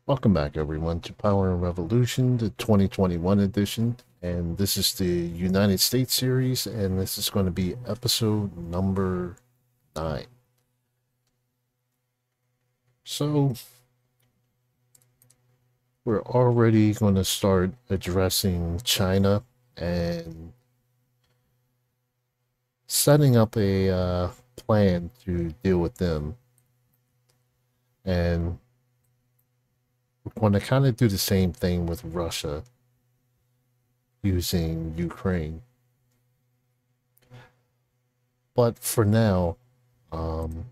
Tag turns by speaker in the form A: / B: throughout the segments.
A: Welcome back, everyone, to Power and Revolution, the 2021 edition. And this is the United States series, and this is going to be episode number 9. So, we're already going to start addressing China and setting up a plan to deal with them. And we're going to kind of do the same thing with Russia using Ukraine. But for now, I'm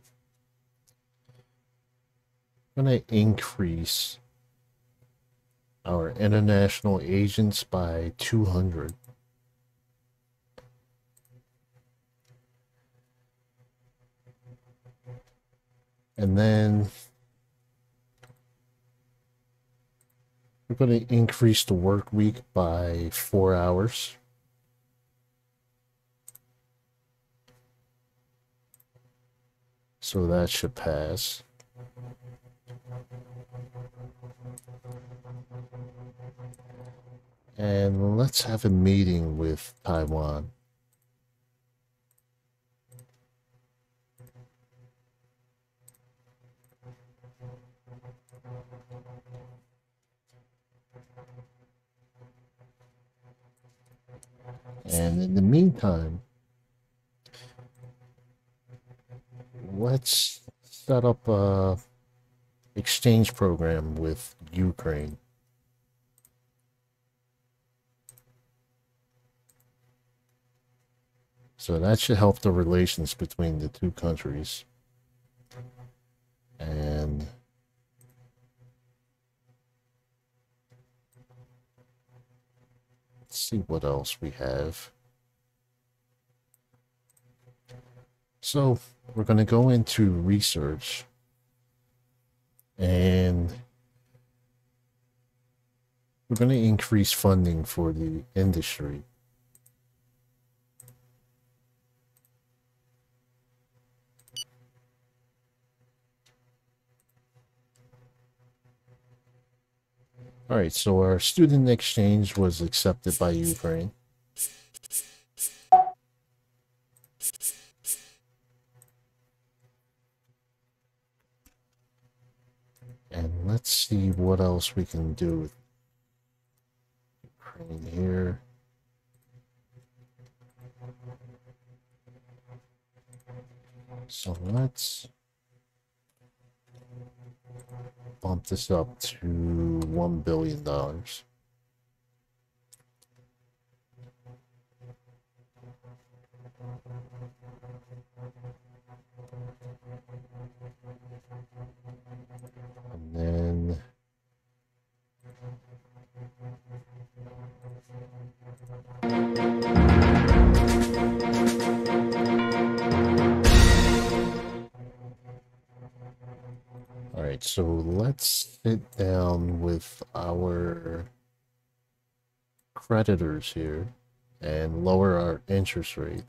A: going to increase our international agents by 200. And then we're going to increase the work week by 4 hours. So that should pass. And let's have a meeting with Taiwan. And in the meantime, let's set up a exchange program with Ukraine. So that should help the relations between the two countries. And let's see what else we have. So we're going to go into research, and we're going to increase funding for the industry. All right, so our student exchange was accepted by Ukraine. And let's see what else we can do with Ukraine here. So let's bump this up to $1 billion. And then all right, so let's sit down with our creditors here and lower our interest rate.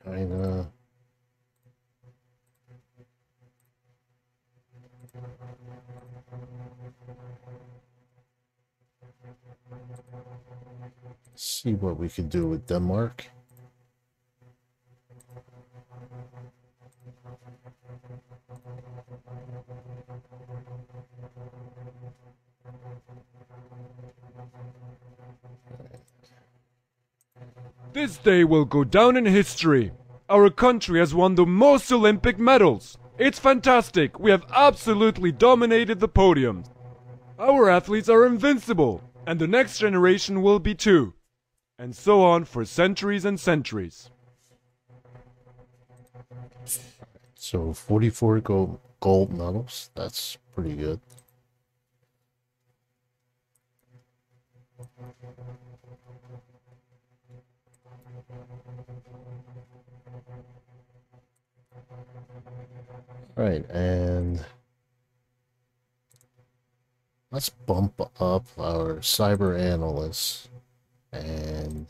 A: China. See what we can do with Denmark.
B: This day will go down in history. Our country has won the most Olympic medals. It's fantastic. We have absolutely dominated the podiums. Our athletes are invincible, and the next generation will be too. And so on for centuries and centuries.
A: So 44 gold medals. That's pretty good. All right, and let's bump up our cyber analysts, and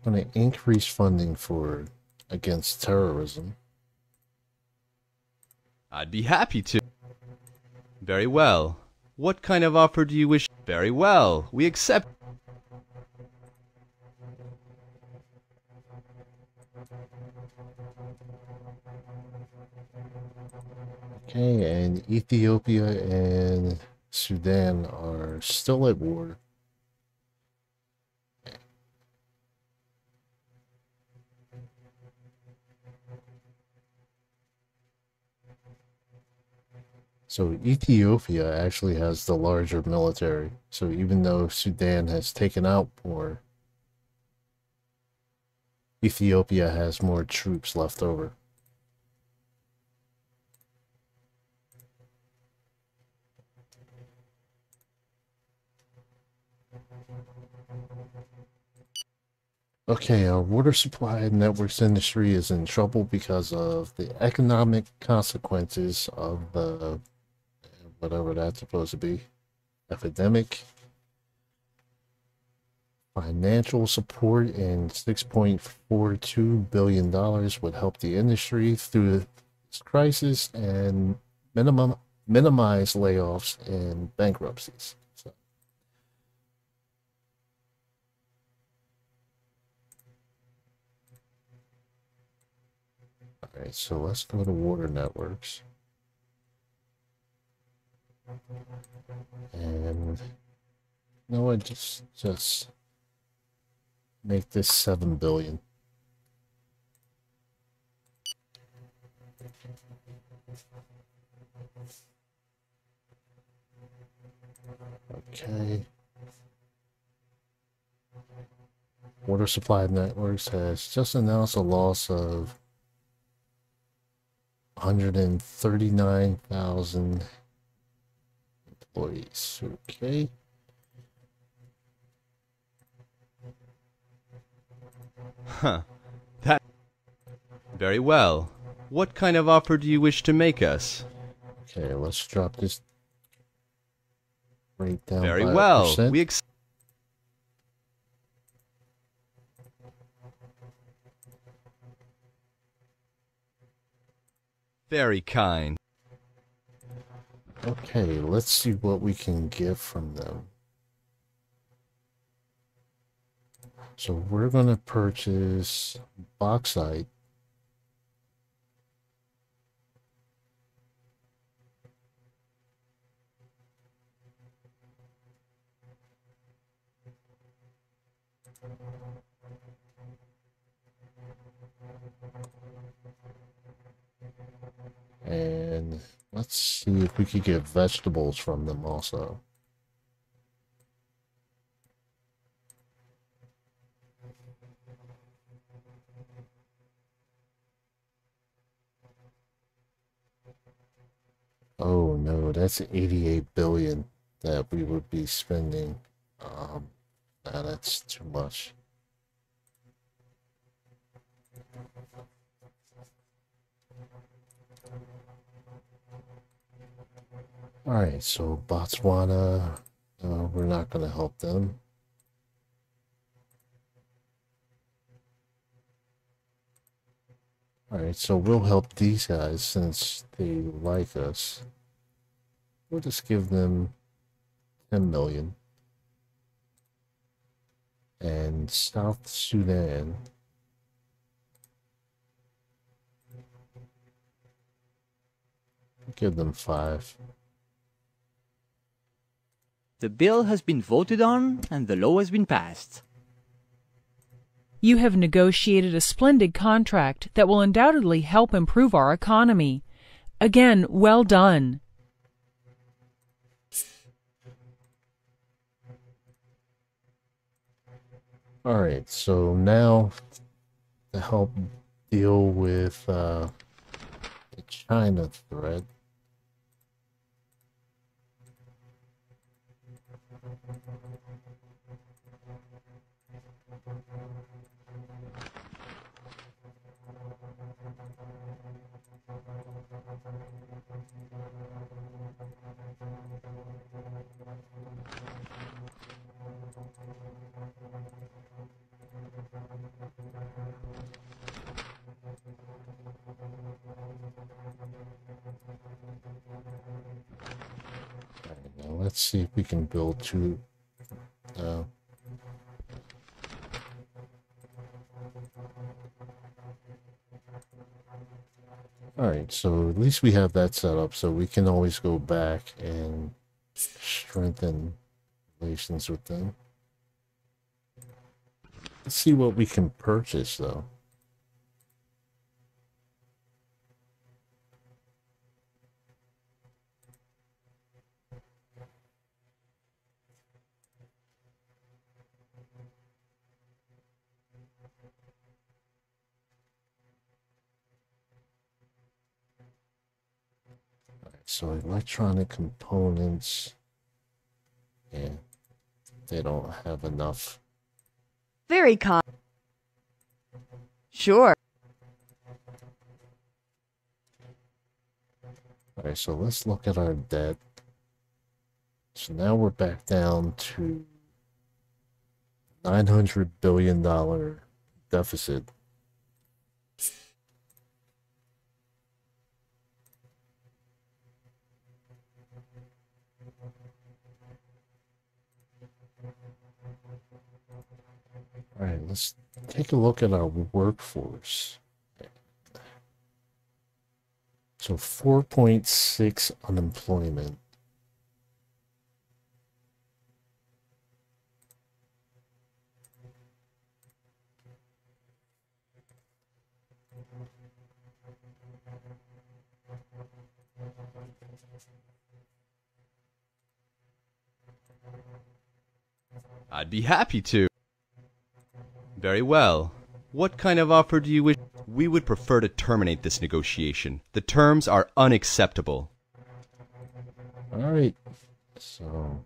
A: I'm going to increase funding for against terrorism.
C: I'd be happy to. Very well. What kind of offer do you wish? Very well. We accept.
A: Okay, and Ethiopia and Sudan are still at war. So Ethiopia actually has the larger military. So even though Sudan has taken out more, Ethiopia has more troops left over. Okay, our water supply networks industry is in trouble because of the economic consequences of the whatever that's supposed to be epidemic. Financial support and $6.42 billion would help the industry through this crisis and minimize layoffs and bankruptcies. So, all right, so let's go to water networks. And you know what, just make this 7 billion. Okay. Water Supply Networks has just announced a loss of 139,000 employees. Okay.
C: Huh. That. Very well. What kind of offer do you wish to make us?
A: Okay, let's drop this rate down
C: Very
A: by
C: well.
A: 1%.
C: We Very kind.
A: Okay, let's see what we can get from them. So we're going to purchase bauxite. And let's see if we could get vegetables from them also. Oh no, that's 88 billion that we would be spending. Nah, that's too much. Alright, so Botswana, we're not going to help them. Alright, so we'll help these guys since they like us. We'll just give them 10 million. And South Sudan, give them 5.
D: The bill has been voted on and the law has been passed.
E: You have negotiated a splendid contract that will undoubtedly help improve our economy. Again, well done.
A: Alright, so now to help deal with the China threat. let's see if we can build two. Uh, Alright, so at least we have that set up, so we can always go back and strengthen relations with them. Let's see what we can purchase, though. So electronic components, yeah, they don't have enough.
F: Very kind. Sure.
A: Alright, so let's look at our debt. So now we're back down to $900 billion deficit. All right, let's take a look at our workforce. So 4.6 unemployment.
C: I'd be happy to. Very well. What kind of offer do you wish? We would prefer to terminate this negotiation. The terms are unacceptable.
A: All right, so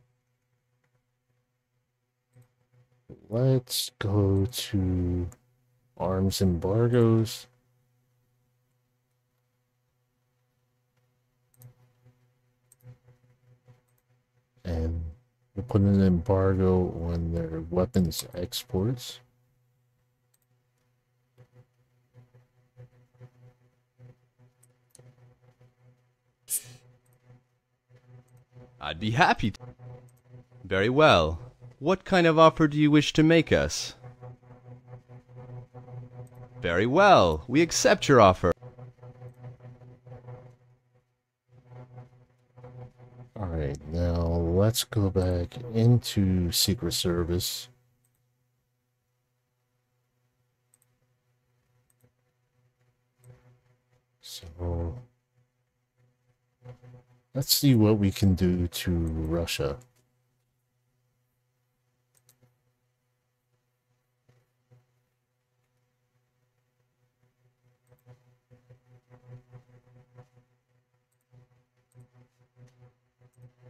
A: let's go to arms embargoes. And we'll put an embargo on their weapons exports.
C: I'd be happy to. Very well. What kind of offer do you wish to make us? Very well. We accept your offer.
A: Alright, now let's go back into Secret Service. So let's see what we can do to Russia.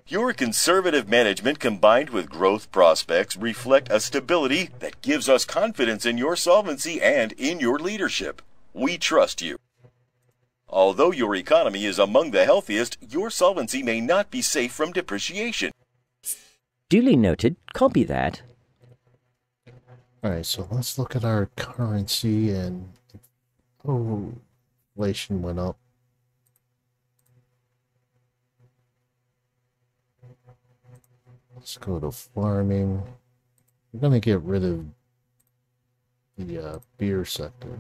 G: Your conservative management combined with growth prospects reflect a stability that gives us confidence in your solvency and in your leadership. We trust you. Although your economy is among the healthiest, your solvency may not be safe from depreciation.
H: Duly noted. Copy that.
A: Alright, so let's look at our currency and oh, inflation went up. Let's go to farming. We're going to get rid of the beer sector.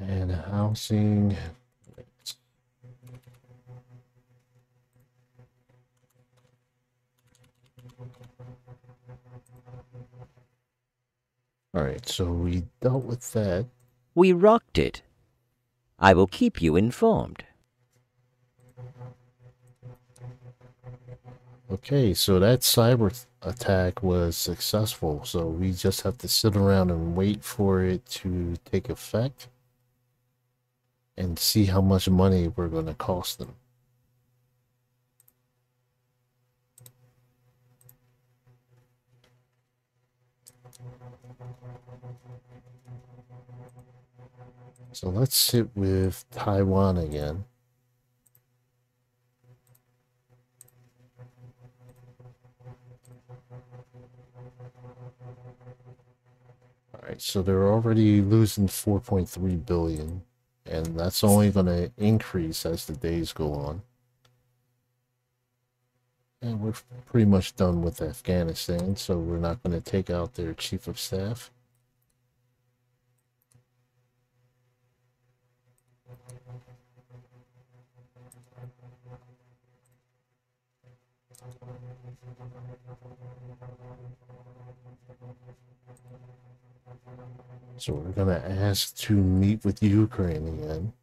A: And housing. Alright, so we dealt with that.
H: We rocked it. I will keep you informed.
A: Okay, so that cyber attack was successful, so we just have to sit around and wait for it to take effect and see how much money we're going to cost them. So let's sit with Taiwan again. Alright, so they're already losing 4.3 billion, and that's only going to increase as the days go on. And we're pretty much done with Afghanistan, so we're not going to take out their chief of staff. So we're going to ask to meet with Ukraine again.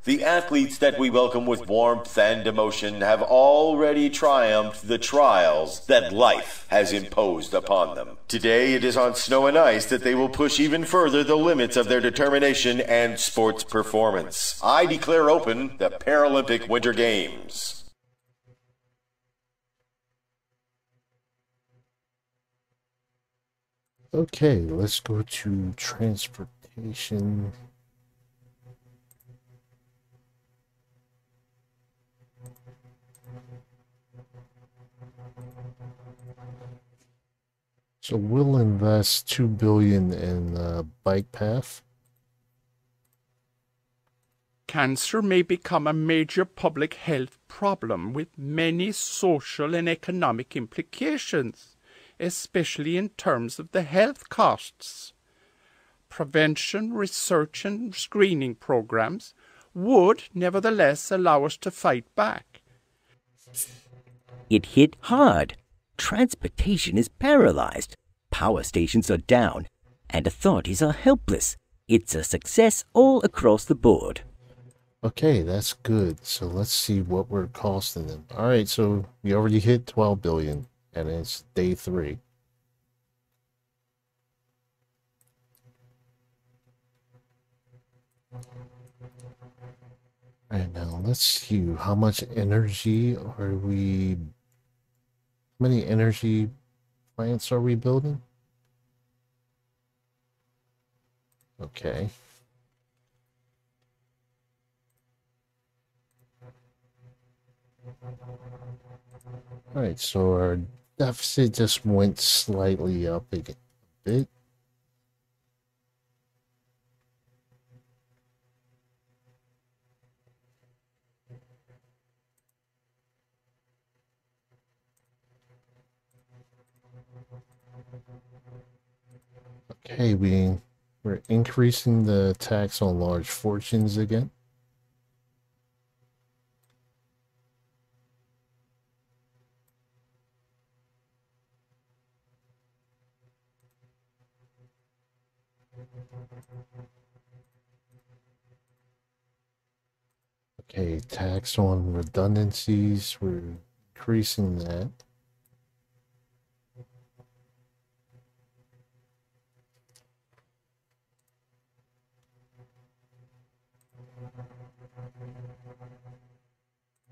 G: The athletes that we welcome with warmth and emotion have already triumphed the trials that life has imposed upon them. Today it is on snow and ice that they will push even further the limits of their determination and sports performance. I declare open the Paralympic Winter Games.
A: Okay, let's go to transportation. So we'll invest 2 billion in bike path.
I: Cancer may become a major public health problem with many social and economic implications, especially in terms of the health costs. Prevention, research, and screening programs would nevertheless allow us to fight back.
H: It hit hard. Transportation is paralyzed. Power stations are down, and authorities are helpless. It's a success all across the board.
A: Okay, that's good. So let's see what we're costing them. All right, so we already hit 12 billion, and it's day 3. All right, now let's see how much energy are we... How many energy plants are we building? Okay. All right, so our deficit just went slightly up a bit. Okay, we're increasing the tax on large fortunes again. Okay, tax on redundancies, we're increasing that.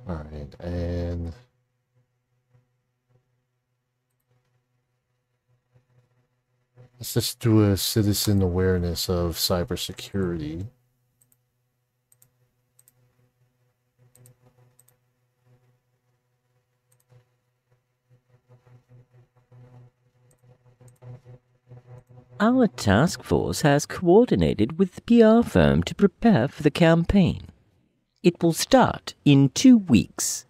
A: All right, and let's just do a citizen awareness of cybersecurity.
H: Our task force has coordinated with the PR firm to prepare for the campaign. It will start in 2 weeks.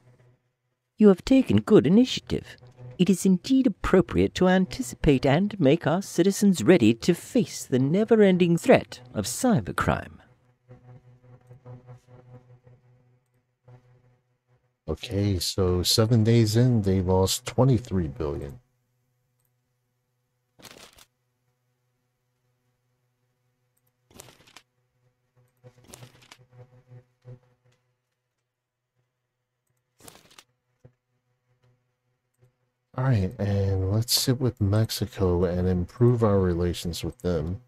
H: You have taken good initiative. It is indeed appropriate to anticipate and make our citizens ready to face the never-ending threat of cybercrime.
A: Okay, so 7 days in, they lost 23 billion. All right, and let's sit with Mexico and improve our relations with them.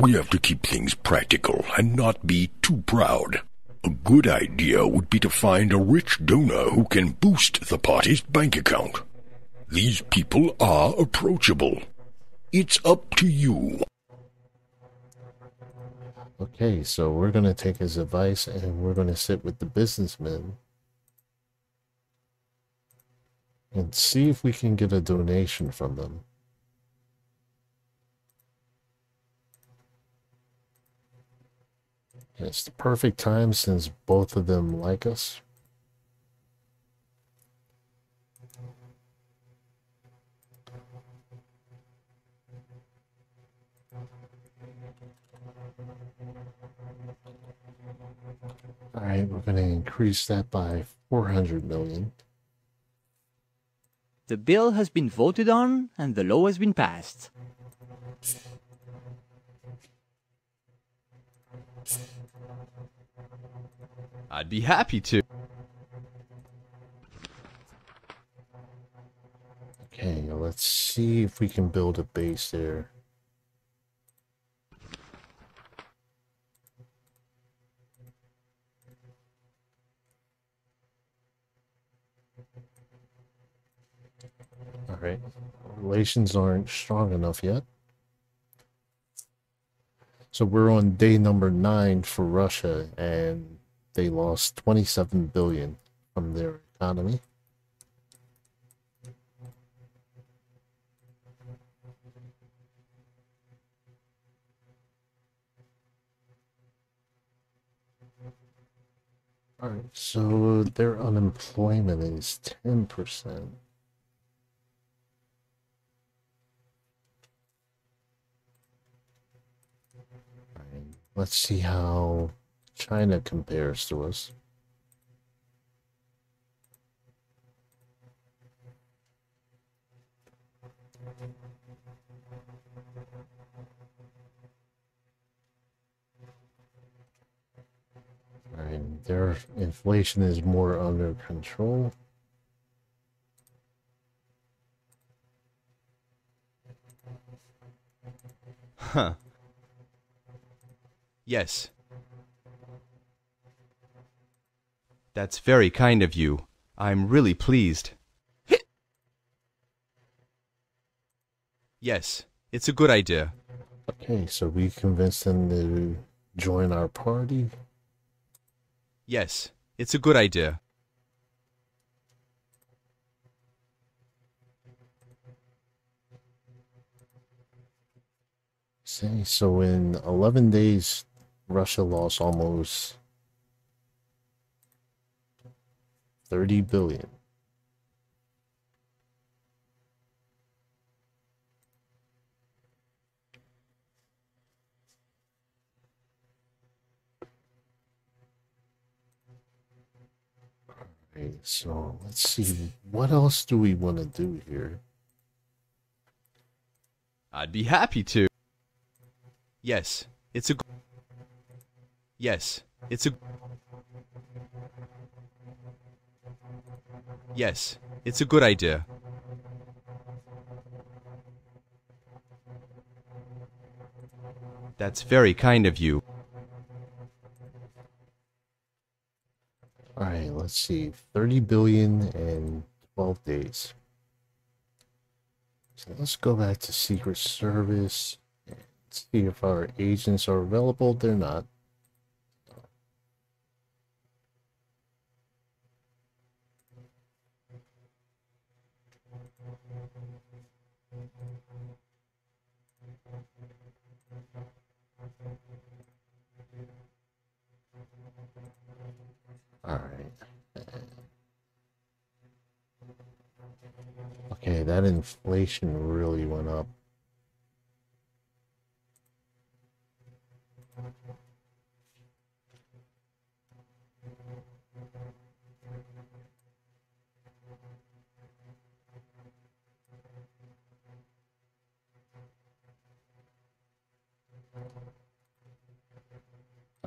J: We have to keep things practical and not be too proud. A good idea would be to find a rich donor who can boost the party's bank account. These people are approachable. It's up to you.
A: Okay, so we're going to take his advice and we're going to sit with the businessmen and see if we can get a donation from them. It's the perfect time since both of them like us. Alright, we're going to increase that by 400 million.
D: The bill has been voted on and the law has been passed.
C: I'd be happy to.
A: Okay, let's see if we can build a base there. Alright, relations aren't strong enough yet. So we're on day number 9 for Russia, and they lost 27 billion from their economy. Alright, so their unemployment is 10%. Let's see how China compares to us. Alright, their inflation is more under control.
C: Huh. Yes. That's very kind of you. I'm really pleased. Yes, it's a good idea.
A: Okay, so we convinced them to join our party.
C: Yes, it's a good idea.
A: See, so in 11 days, Russia lost almost 30 billion. Okay, so let's see, what else do we want to do here?
C: I'd be happy to. Yes, it's a Yes, it's a Yes, it's a good idea. That's very kind of you.
A: Alright, let's see, 30 billion in 12 days. So let's go back to Secret Service and see if our agents are available. They're not. Alright. Okay, that inflation really went up.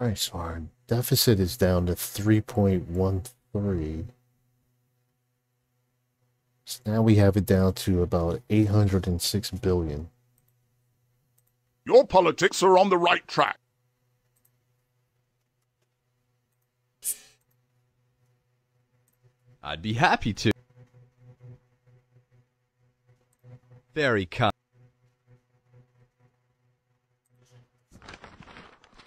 A: Alright, so our deficit is down to 3.13. So now we have it down to about 806 billion.
K: Your politics are on the right track.
C: I'd be happy to. Very kind.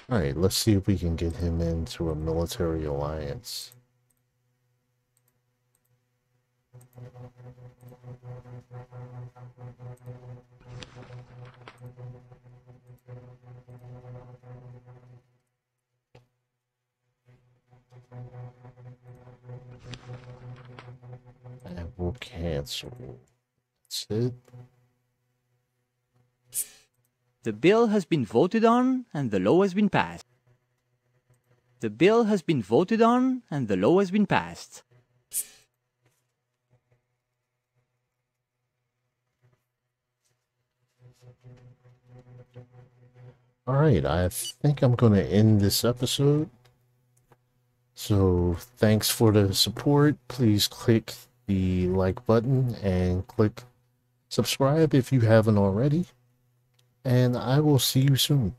A: Alright, let's see if we can get him into a military alliance. And we'll cancel. That's it.
D: The bill has been voted on and the law has been passed. The bill has been voted on and the law has been passed.
A: Alright, I think I'm going to end this episode. So, thanks for the support. Please click the like button and click subscribe if you haven't already. And I will see you soon.